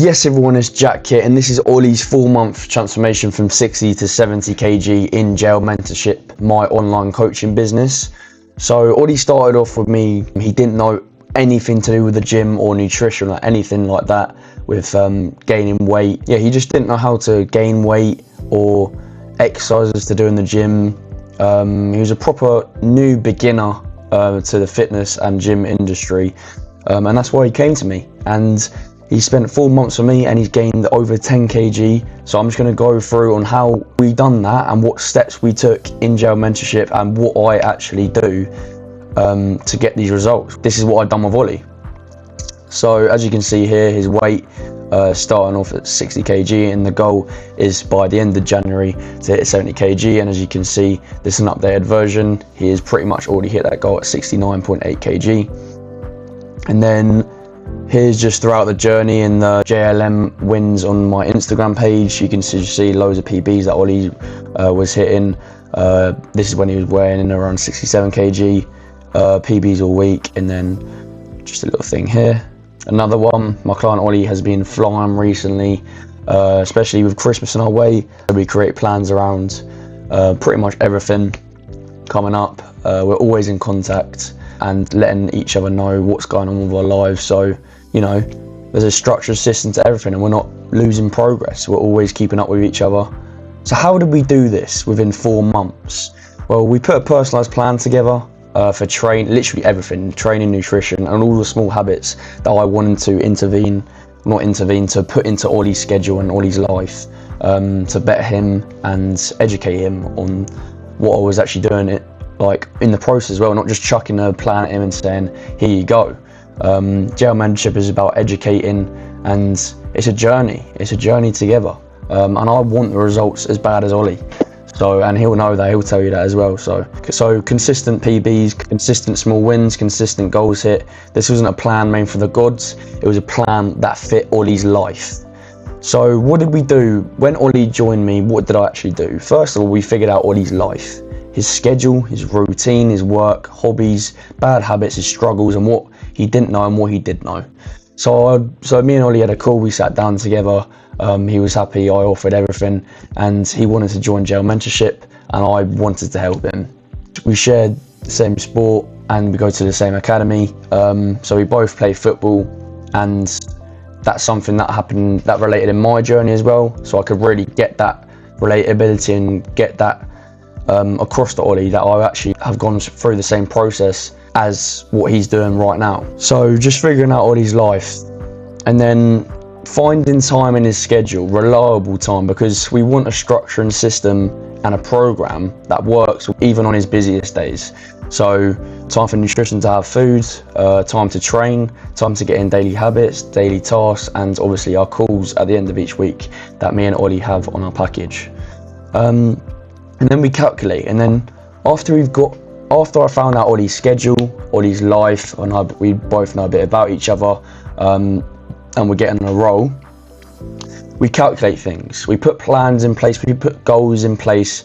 Yes everyone, it's Jack here, and this is Ollie's 4-month transformation from 60 to 70 kg in Gel Mentorship, my online coaching business. So Ollie started off with me, he didn't know anything to do with the gym or nutrition or anything like that with gaining weight. Yeah, he just didn't know how to gain weight or exercises to do in the gym. He was a proper new beginner to the fitness and gym industry, and that's why he came to me. And he spent 4 months with me and he's gained over 10 kg. So I'm just going to go through on how we done that and what steps we took in Gel Mentorship and what I actually do to get these results. This is what I've done with Ollie. So as you can see here, his weight starting off at 60 kg, and the goal is by the end of January to hit 70 kg. And as you can see, this is an updated version. He has pretty much already hit that goal at 69.8 kg. And then here's just throughout the journey and the JLM wins on my Instagram page. You can see loads of PBs that Ollie was hitting. This is when he was weighing in around 67 kg, PBs all week. And then just a little thing here. Another one, my client Ollie has been flying recently, especially with Christmas on our way. We create plans around pretty much everything coming up. We're always in contact and letting each other know what's going on with our lives. So, you know, there's a structured system to everything and we're not losing progress. We're always keeping up with each other. So how did we do this within 4 months? Well, we put a personalized plan together for literally everything, training, nutrition, and all the small habits that I wanted to put into Ollie's schedule and Ollie's life, to better him and educate him on what I was actually doing it, like in the process as well, not just chucking a plan at him and saying, here you go. Gel Mentorship is about educating, and it's a journey together. And I want the results as bad as Ollie. So, and he'll know that, he'll tell you that as well. So consistent PBs, consistent small wins, consistent goals hit. This wasn't a plan made for the gods. It was a plan that fit Ollie's life. So what did we do? When Ollie joined me, what did I actually do? First of all, we figured out Ollie's life, his schedule, his routine, his work, hobbies, bad habits, his struggles, and what he didn't know and what he did know. So me and Ollie had a call, we sat down together. He was happy, I offered everything, and he wanted to join Gel Mentorship, and I wanted to help him. We shared the same sport and we go to the same academy, so we both play football, and that's something that happened that related in my journey as well, so I could really get that relatability and get that across to Ollie, that I actually have gone through the same process as what he's doing right now. So just figuring out Ollie's life, and then finding time in his schedule, reliable time, because we want a structure and system and a program that works even on his busiest days. So time for nutrition, to have food, time to train, time to get in daily habits, daily tasks, and obviously our calls at the end of each week that me and Ollie have on our package. And then we calculate, and then after I found out Ollie's schedule, Ollie's life, and we both know a bit about each other, and we're getting a roll, we calculate things, we put plans in place, we put goals in place,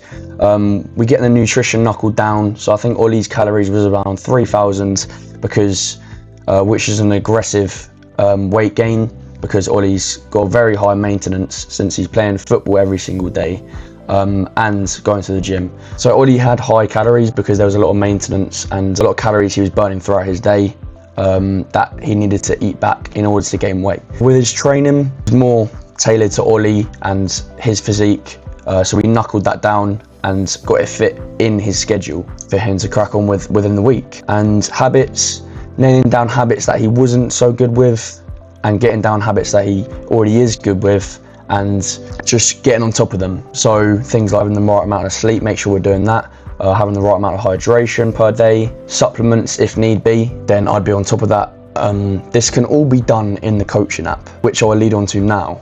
we get the nutrition knuckled down. So I think Ollie's calories was around 3,000, because which is an aggressive weight gain, because Ollie's got very high maintenance since he's playing football every single day and going to the gym. So Ollie had high calories because there was a lot of maintenance and a lot of calories he was burning throughout his day, that he needed to eat back in order to gain weight. With his training, it was more tailored to Ollie and his physique, so we knuckled that down and got it fit in his schedule for him to crack on with within the week. And habits, nailing down habits that he wasn't so good with and getting down habits that he already is good with, and just getting on top of them. So things like having the right amount of sleep, make sure we're doing that, having the right amount of hydration per day, supplements if need be, then I'd be on top of that. This can all be done in the coaching app, which I'll lead on to now.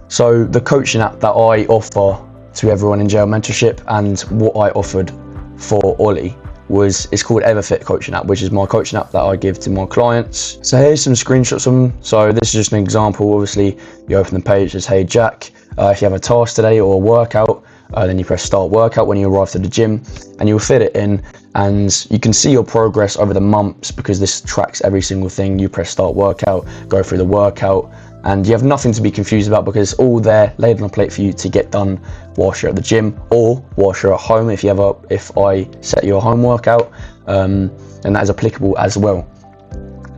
So the coaching app that I offer to everyone in Gel Mentorship, and what I offered for Ollie, it's called Everfit Coaching App, which is my coaching app that I give to my clients. So here's some screenshots of them. So this is just an example. Obviously you open the page, it says, hey Jack, if you have a task today or a workout, then you press start workout when you arrive to the gym, and you'll fit it in, and you can see your progress over the months because this tracks every single thing. You press start workout, go through the workout, and you have nothing to be confused about because it's all there laid on a plate for you to get done whilst you're at the gym or whilst you're at home. If I set your home workout, and that is applicable as well.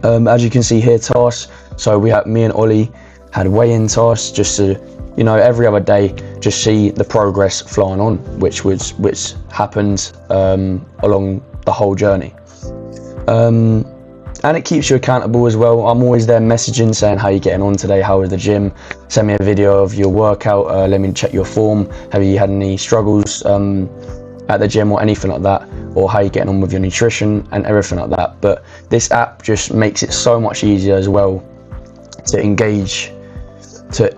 As you can see here, tasks. So me and Ollie had weigh-in tasks just to, every other day, just see the progress flying on, which happened along the whole journey. And it keeps you accountable as well. I'm always there messaging, saying how you're getting on today, how was the gym, send me a video of your workout, let me check your form, have you had any struggles at the gym or anything like that, or how you're getting on with your nutrition and everything like that. But this app just makes it so much easier as well to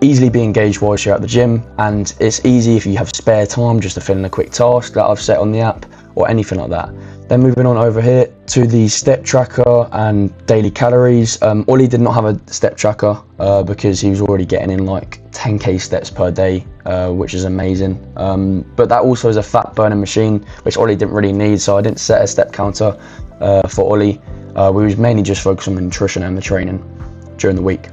easily be engaged whilst you're at the gym, and it's easy if you have spare time just to fill in a quick task that I've set on the app or anything like that. Then moving on over here to the step tracker and daily calories. Ollie did not have a step tracker because he was already getting in like 10k steps per day, which is amazing. But that also is a fat burning machine, which Ollie didn't really need, so I didn't set a step counter for Ollie. We was mainly just focused on the nutrition and the training during the week.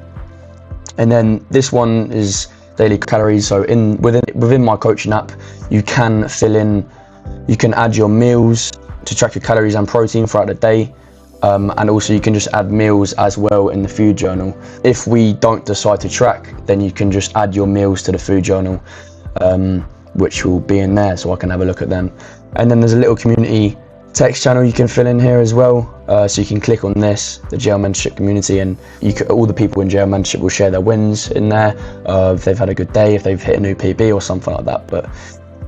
And then this one is daily calories. So within my coaching app, you can add your meals to track your calories and protein throughout the day. And also you can just add meals as well in the food journal. If we don't decide to track, then you can just add your meals to the food journal, which will be in there so I can have a look at them. And then there's a little community text channel you can fill in here as well. So you can click on this, the JL Mentorship community, and all the people in JL Mentorship will share their wins in there, if they've had a good day, if they've hit a new PB or something like that. But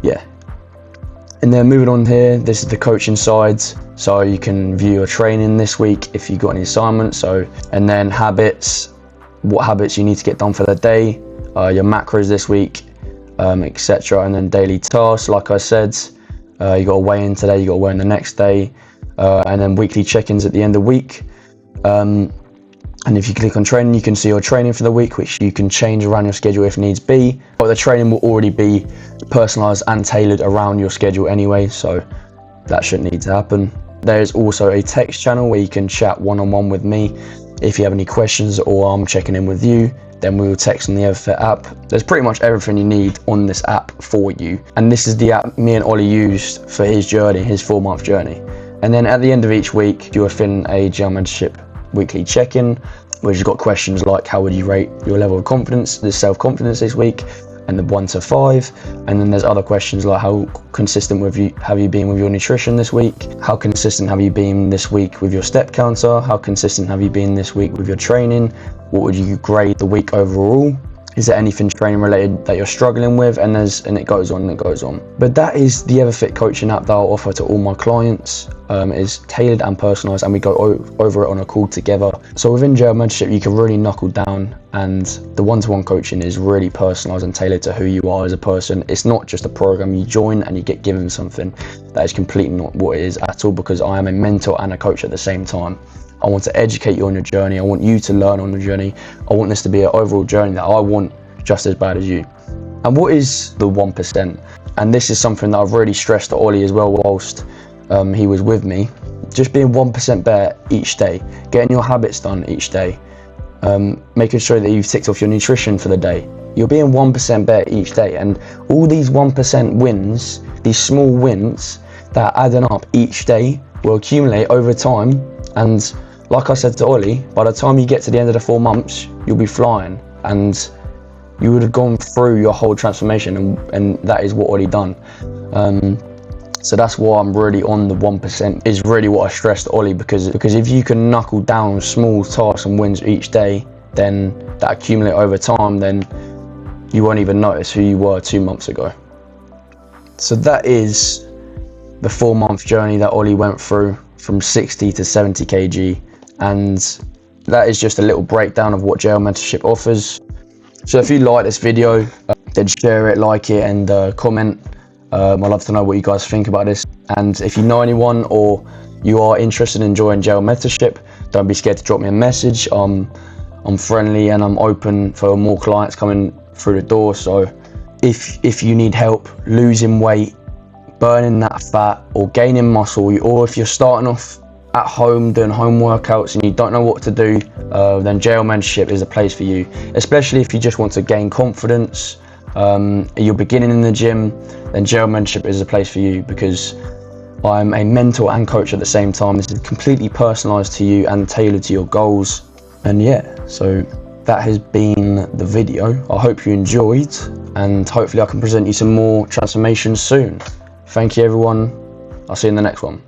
yeah. And then moving on here, this is the coaching side. So you can view your training this week if you've got any assignments. And then habits, what habits you need to get done for the day, your macros this week, etc. And then daily tasks, like I said, you got to weigh in today, you got to weigh in the next day, and then weekly check-ins at the end of the week. And if you click on training, you can see your training for the week, which you can change around your schedule if needs be. But the training will already be personalized and tailored around your schedule anyway, so that shouldn't need to happen. There's also a text channel where you can chat one-on-one with me. If you have any questions or I'm checking in with you, then we will text on the Everfit app. There's pretty much everything you need on this app for you. And this is the app me and Ollie used for his journey, his 4-month journey. And then at the end of each week, you will fill in a JL Mentorship weekly check-in, which has got questions like how would you rate your level of confidence, the self-confidence this week, and the 1 to 5. And then there's other questions like how consistent have you been with your nutrition this week? How consistent have you been this week with your step counter? How consistent have you been this week with your training? What would you grade the week overall? Is there anything training related that you're struggling with? And it goes on and it goes on. But that is the Everfit coaching app that I'll offer to all my clients. It is tailored and personalized, and we go over it on a call together. So within JL Mentorship, you can really knuckle down, and the one-to-one coaching is really personalized and tailored to who you are as a person. It's not just a program you join and you get given something. That is completely not what it is at all, because I am a mentor and a coach at the same time. I want to educate you on your journey. I want you to learn on the journey. I want this to be an overall journey that I want just as bad as you. And what is the 1%? And this is something that I've really stressed to Ollie as well whilst he was with me. Just being 1% better each day, getting your habits done each day, making sure that you've ticked off your nutrition for the day. You're being 1% better each day, and all these 1% wins, these small wins that are adding up each day will accumulate over time. And like I said to Ollie, by the time you get to the end of the 4 months, you'll be flying, and you would have gone through your whole transformation, and that is what Ollie done. So that's why I'm really on the 1%, is really what I stressed to Ollie, because if you can knuckle down small tasks and wins each day, then that accumulate over time, then you won't even notice who you were 2 months ago. So that is the 4-month journey that Ollie went through, from 60 to 70 kg, and that is just a little breakdown of what JL Mentorship offers. So if you like this video, then share it, like it, and comment. I'd love to know what you guys think about this. And if you know anyone or you are interested in joining JL Mentorship, don't be scared to drop me a message. I'm friendly and I'm open for more clients coming through the door. So if you need help losing weight, burning that fat, or gaining muscle, or if you're starting off at home doing home workouts and you don't know what to do, then JL Mentorship is a place for you, especially if you just want to gain confidence. You're beginning in the gym, then JL Mentorship is a place for you, because I'm a mentor and coach at the same time. This is completely personalized to you and tailored to your goals. And yeah, so that has been the video. I hope you enjoyed, and hopefully I can present you some more transformations soon. Thank you everyone. I'll see you in the next one.